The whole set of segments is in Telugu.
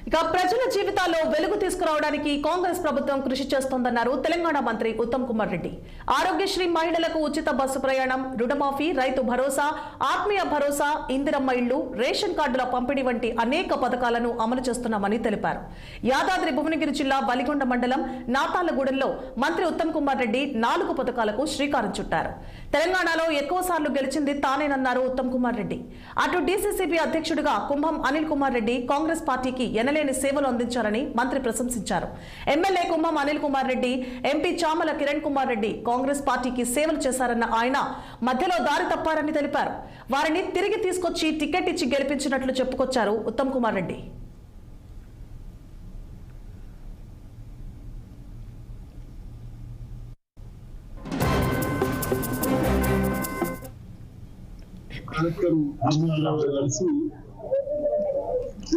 ఇక ప్రజల జీవితాల్లో వెలుగు తీసుకురావడానికి కాంగ్రెస్ ప్రభుత్వం కృషి చేస్తోందన్నారు తెలంగాణ మంత్రి ఉత్తమ్ కుమార్ రెడ్డి. ఆరోగ్యశ్రీ మహిళలకు ఉచిత బస్సు ప్రయాణం, రుణమాఫీ, రైతు భరోసా, ఆత్మీయ భరోసా, ఇందిరమ్మ ఇళ్లు, రేషన్ కార్డుల పంపిణీ వంటి అనేక పథకాలను అమలు చేస్తున్నామని తెలిపారు. యాదాద్రి భువనగిరి జిల్లా వలిగొండ మండలం నాతాలగూడెంలో మంత్రి ఉత్తమ్ కుమార్ రెడ్డి 4 పథకాలకు శ్రీకారం చుట్టారు. తెలంగాణలో ఎక్కువ సార్లు గెలిచింది తానేనన్నారు ఉత్తమ్ కుమార్ రెడ్డి. అటు డీసీసీబీ అధ్యక్షుడిగా కుంభం అనిల్ కుమార్ రెడ్డి కాంగ్రెస్ పార్టీకి ఎనలేని సేవలు అందించారని మంత్రి ప్రశంసించారు. ఎమ్మెల్యే కుంభం అనిల్ కుమార్ రెడ్డి, ఎంపీ చామల కిరణ్ కుమార్ రెడ్డి కాంగ్రెస్ పార్టీకి సేవలు చేశారన్న ఆయన మధ్యలో దారి తప్పారని తెలిపారు. వారిని తిరిగి తీసుకొచ్చి టికెట్ ఇచ్చి గెలిపించినట్లు చెప్పుకొచ్చారు ఉత్తమ్ కుమార్ రెడ్డి.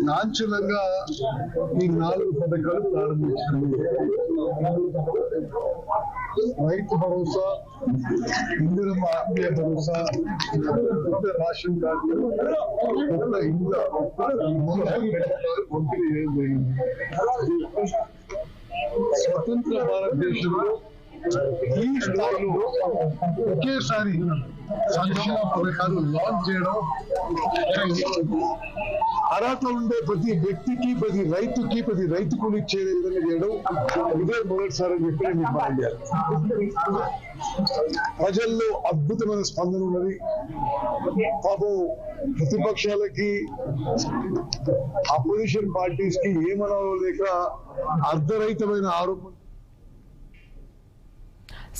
లాంఛనంగా ఈ 4 పథకాలు ప్రారంభించారు. రైతు భరోసా, ఇందిరమ్మ ఆత్మీయ భరోసా, కొత్త రేషన్ కార్డు, కొత్త ఇండ్ల పంపిణీ జరిగింది. స్వతంత్ర భారతదేశంలో ఈ స్థాయిలో ఒకేసారి సంక్షేమ పథకాలు లాంచ్ చేయడం, అర్హత ఉండే ప్రతి వ్యక్తికి, ప్రతి రైతుకి, ప్రతి రైతు కూలికి చేరే విధంగా చేయడం ఇదే మొదటిసారి అని చెప్పి మీకు మనం చేయాలి. ప్రజల్లో అద్భుతమైన స్పందన ఉన్నది. పాపం ప్రతిపక్షాలకి, అపోజిషన్ పార్టీస్ కి ఏమనో లేక అర్ధరహితమైన ఆరోపణ